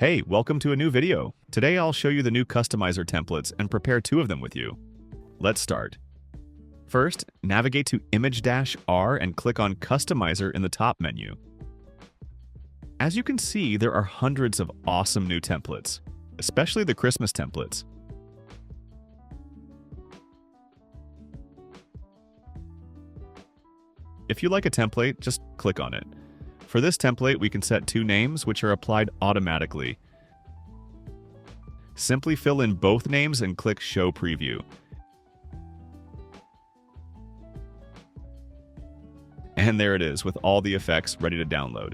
Hey, welcome to a new video. Today I'll show you the new Customiser templates and prepare two of them with you. Let's start. First, navigate to imagR and click on Customiser in the top menu. As you can see, there are hundreds of awesome new templates, especially the Christmas templates. If you like a template, just click on it. For this template, we can set two names, which are applied automatically. Simply fill in both names and click Show Preview. And there it is, with all the effects ready to download.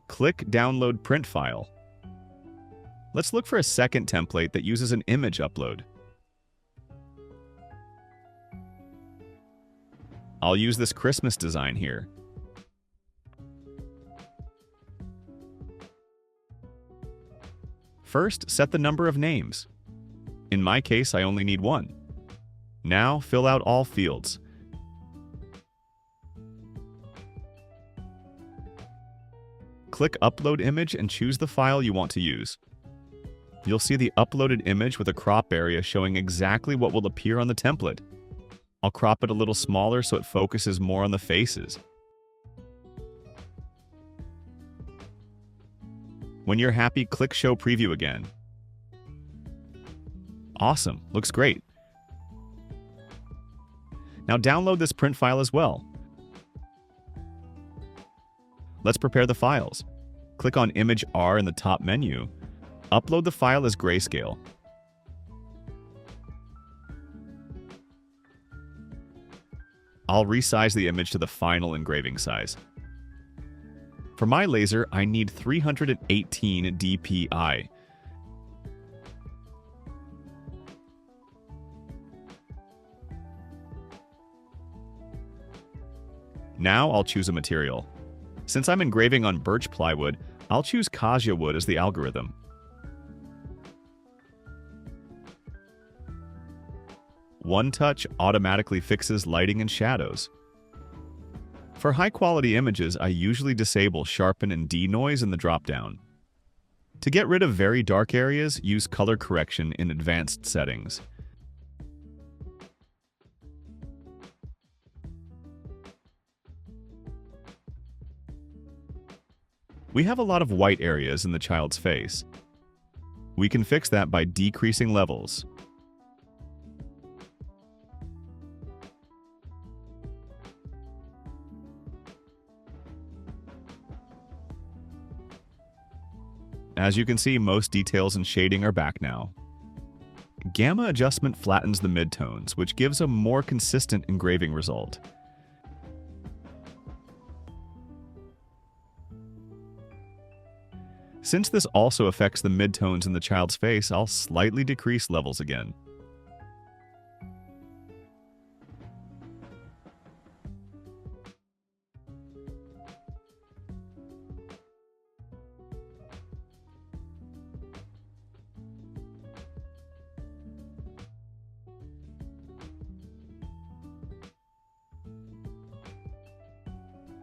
Click Download Print File. Let's look for a second template that uses an image upload. I'll use this Christmas design here. First, set the number of names. In my case, I only need one. Now, fill out all fields. Click Upload Image and choose the file you want to use. You'll see the uploaded image with a crop area showing exactly what will appear on the template. I'll crop it a little smaller so it focuses more on the faces. When you're happy, click Show Preview again. Awesome, looks great. Now download this print file as well. Let's prepare the files. Click on imagR in the top menu. Upload the file as grayscale. I'll resize the image to the final engraving size. For my laser, I need 318 dpi. Now I'll choose a material. Since I'm engraving on birch plywood, I'll choose Kasia Wood as the algorithm. One touch automatically fixes lighting and shadows. For high-quality images, I usually disable sharpen and denoise in the drop-down. To get rid of very dark areas, use color correction in advanced settings. We have a lot of white areas in the child's face. We can fix that by decreasing levels. As you can see, most details and shading are back now. Gamma adjustment flattens the midtones, which gives a more consistent engraving result. Since this also affects the midtones in the child's face, I'll slightly decrease levels again.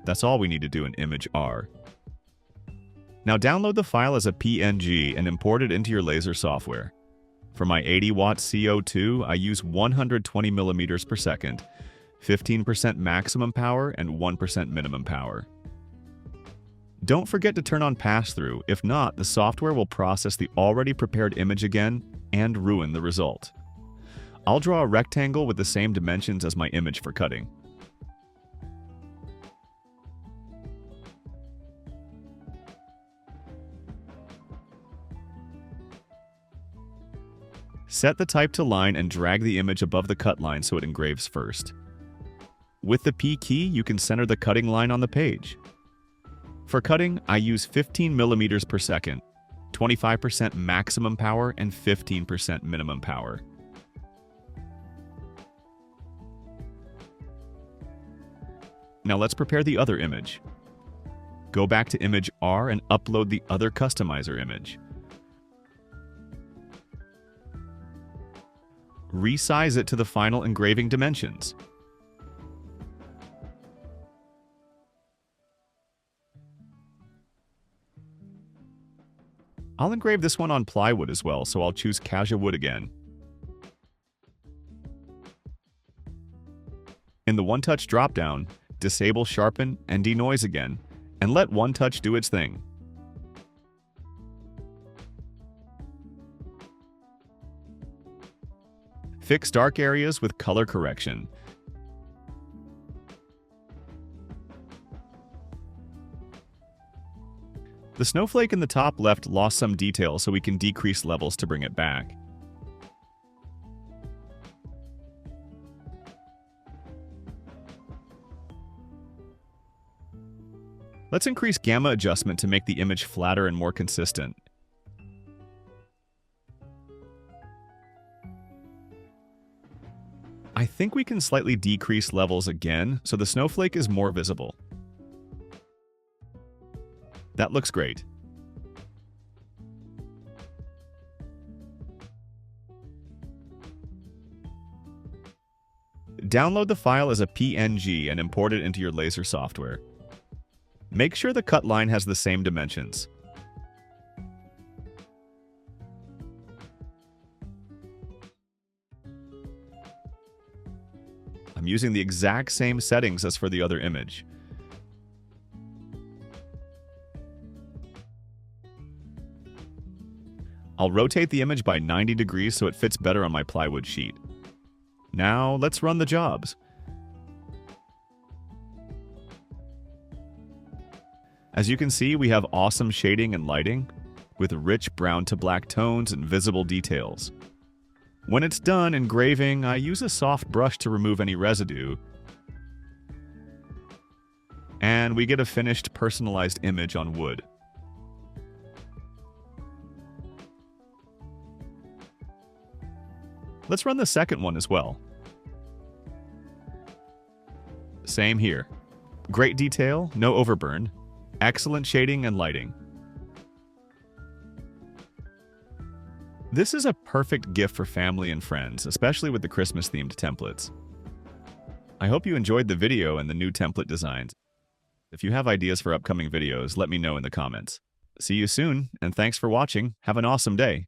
That's all we need to do in imagR. Now download the file as a PNG and import it into your laser software. For my 80-watt CO2, I use 120 millimeters per second, 15% maximum power and 1% minimum power. Don't forget to turn on Passthrough. If not, the software will process the already prepared image again and ruin the result. I'll draw a rectangle with the same dimensions as my image for cutting. Set the type to line and drag the image above the cut line so it engraves first. With the P key, you can center the cutting line on the page. For cutting, I use 15 millimeters per second, 25% maximum power and 15% minimum power. Now let's prepare the other image. Go back to imagR and upload the other Customiser image. Resize it to the final engraving dimensions. I'll engrave this one on plywood as well, so I'll choose Kasia Wood again. In the one-touch dropdown, disable Sharpen and Denoise again, and let One Touch do its thing. Fix dark areas with color correction. The snowflake in the top left lost some detail, so we can decrease levels to bring it back. Let's increase gamma adjustment to make the image flatter and more consistent. I think we can slightly decrease levels again, so the snowflake is more visible. That looks great. Download the file as a PNG and import it into your laser software. Make sure the cut line has the same dimensions. I'm using the exact same settings as for the other image. I'll rotate the image by 90 degrees so it fits better on my plywood sheet. Now, let's run the jobs. As you can see, we have awesome shading and lighting, with rich brown to black tones and visible details. When it's done engraving, I use a soft brush to remove any residue, and we get a finished personalized image on wood. Let's run the second one as well. Same here. Great detail, no overburn, excellent shading and lighting. This is a perfect gift for family and friends, especially with the Christmas-themed templates. I hope you enjoyed the video and the new template designs. If you have ideas for upcoming videos, let me know in the comments. See you soon, and thanks for watching. Have an awesome day.